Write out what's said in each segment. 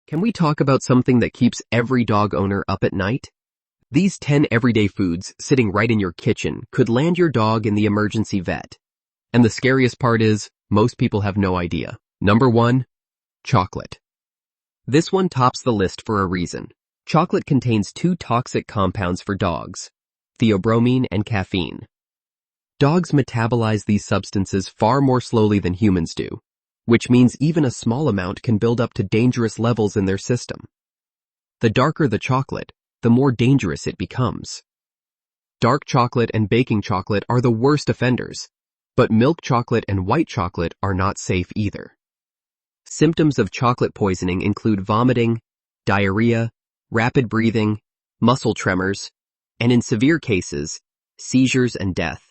Can we talk about something that keeps every dog owner up at night? These 10 everyday foods sitting right in your kitchen could land your dog in the emergency vet. And the scariest part is, most people have no idea. Number 1. Chocolate. This one tops the list for a reason. Chocolate contains two toxic compounds for dogs, theobromine and caffeine. Dogs metabolize these substances far more slowly than humans do, which means even a small amount can build up to dangerous levels in their system. The darker the chocolate, the more dangerous it becomes. Dark chocolate and baking chocolate are the worst offenders, but milk chocolate and white chocolate are not safe either. Symptoms of chocolate poisoning include vomiting, diarrhea, rapid breathing, muscle tremors, and in severe cases, seizures and death.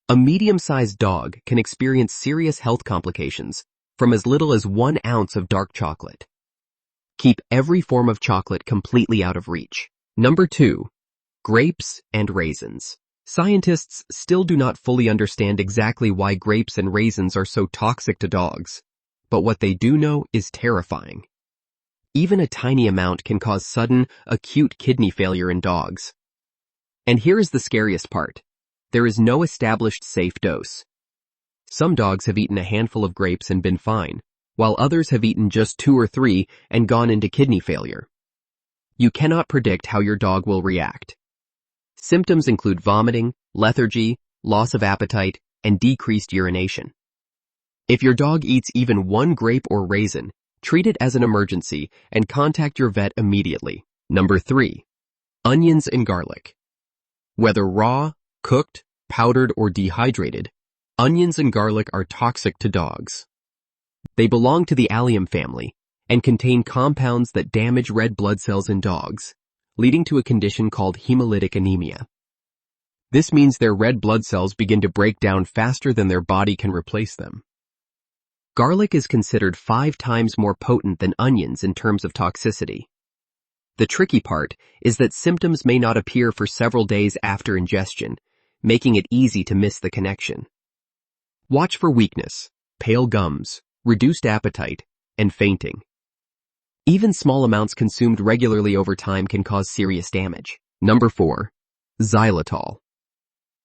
A medium-sized dog can experience serious health complications from as little as 1 ounce of dark chocolate. Keep every form of chocolate completely out of reach. Number 2. Grapes and raisins. Scientists still do not fully understand exactly why grapes and raisins are so toxic to dogs, but what they do know is terrifying. Even a tiny amount can cause sudden, acute kidney failure in dogs. And here is the scariest part. There is no established safe dose. Some dogs have eaten a handful of grapes and been fine, while others have eaten just 2 or 3 and gone into kidney failure. You cannot predict how your dog will react. Symptoms include vomiting, lethargy, loss of appetite, and decreased urination. If your dog eats even 1 grape or raisin, treat it as an emergency and contact your vet immediately. Number 3. Onions and garlic. Whether raw, cooked, powdered, or dehydrated, onions and garlic are toxic to dogs. They belong to the allium family and contain compounds that damage red blood cells in dogs, leading to a condition called hemolytic anemia. This means their red blood cells begin to break down faster than their body can replace them. Garlic is considered 5 times more potent than onions in terms of toxicity. The tricky part is that symptoms may not appear for several days after ingestion, making it easy to miss the connection. Watch for weakness, pale gums, reduced appetite, and fainting. Even small amounts consumed regularly over time can cause serious damage. Number 4. Xylitol.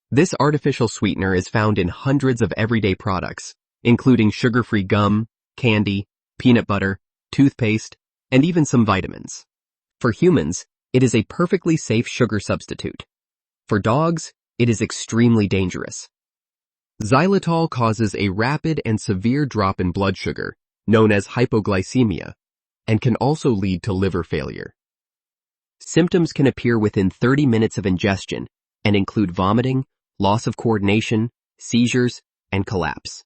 This artificial sweetener is found in hundreds of everyday products, including sugar-free gum, candy, peanut butter, toothpaste, and even some vitamins. For humans, it is a perfectly safe sugar substitute. For dogs, it is extremely dangerous. Xylitol causes a rapid and severe drop in blood sugar, known as hypoglycemia, and can also lead to liver failure. Symptoms can appear within 30 minutes of ingestion and include vomiting, loss of coordination, seizures, and collapse.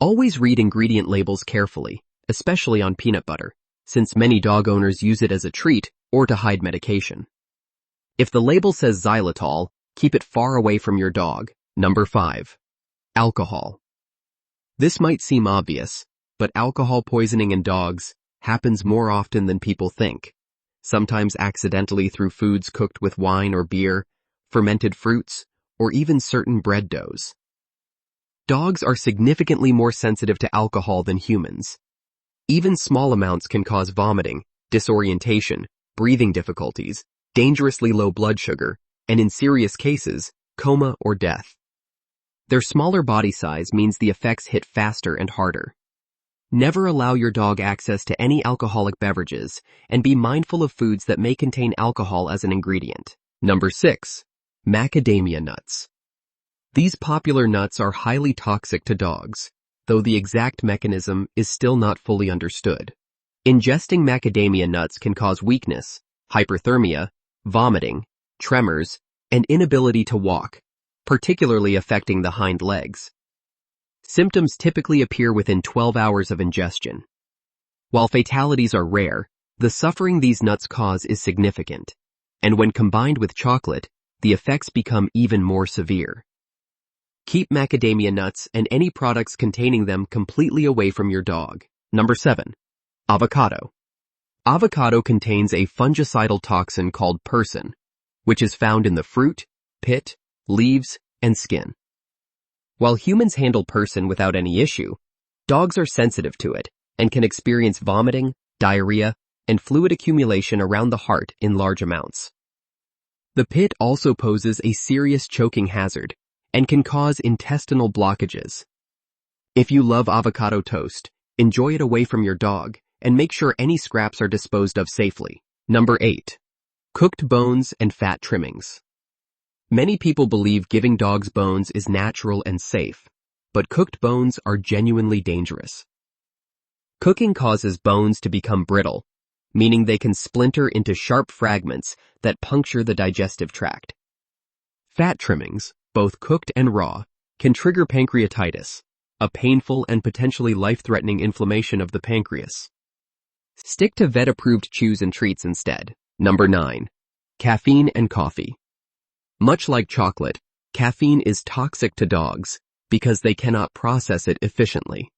Always read ingredient labels carefully, especially on peanut butter, since many dog owners use it as a treat or to hide medication. If the label says xylitol, keep it far away from your dog. Number 5. Alcohol. This might seem obvious, but alcohol poisoning in dogs happens more often than people think, sometimes accidentally through foods cooked with wine or beer, fermented fruits, or even certain bread doughs. Dogs are significantly more sensitive to alcohol than humans. Even small amounts can cause vomiting, disorientation, breathing difficulties, dangerously low blood sugar, and in serious cases, coma or death. Their smaller body size means the effects hit faster and harder. Never allow your dog access to any alcoholic beverages, and be mindful of foods that may contain alcohol as an ingredient. Number 6. Macadamia nuts. These popular nuts are highly toxic to dogs, though the exact mechanism is still not fully understood. Ingesting macadamia nuts can cause weakness, hyperthermia, vomiting, tremors, and inability to walk, particularly affecting the hind legs. Symptoms typically appear within 12 hours of ingestion. While fatalities are rare, the suffering these nuts cause is significant, and when combined with chocolate, the effects become even more severe. Keep macadamia nuts and any products containing them completely away from your dog. Number 7. Avocado. Avocado contains a fungicidal toxin called persin, which is found in the fruit, pit, leaves, and skin. While humans handle persin without any issue, dogs are sensitive to it and can experience vomiting, diarrhea, and fluid accumulation around the heart in large amounts. The pit also poses a serious choking hazard and can cause intestinal blockages. If you love avocado toast, enjoy it away from your dog and make sure any scraps are disposed of safely. Number 8. Cooked bones and fat trimmings. Many people believe giving dogs bones is natural and safe, but cooked bones are genuinely dangerous. Cooking causes bones to become brittle, meaning they can splinter into sharp fragments that puncture the digestive tract. Fat trimmings, both cooked and raw, can trigger pancreatitis, a painful and potentially life-threatening inflammation of the pancreas. Stick to vet-approved chews and treats instead. Number 9. Caffeine and coffee. Much like chocolate, caffeine is toxic to dogs because they cannot process it efficiently.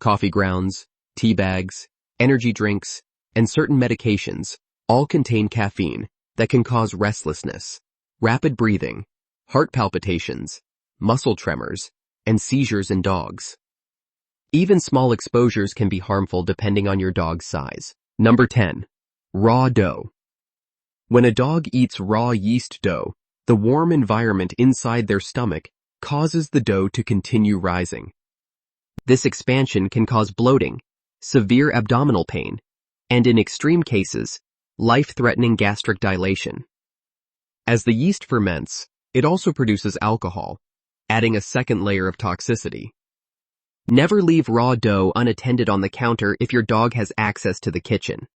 Coffee grounds, tea bags, energy drinks, and certain medications all contain caffeine that can cause restlessness, rapid breathing, heart palpitations, muscle tremors, and seizures in dogs. Even small exposures can be harmful depending on your dog's size. Number 10. Raw dough. When a dog eats raw yeast dough, the warm environment inside their stomach causes the dough to continue rising. This expansion can cause bloating, severe abdominal pain, and in extreme cases, life-threatening gastric dilation. As the yeast ferments, it also produces alcohol, adding a second layer of toxicity. Never leave raw dough unattended on the counter if your dog has access to the kitchen.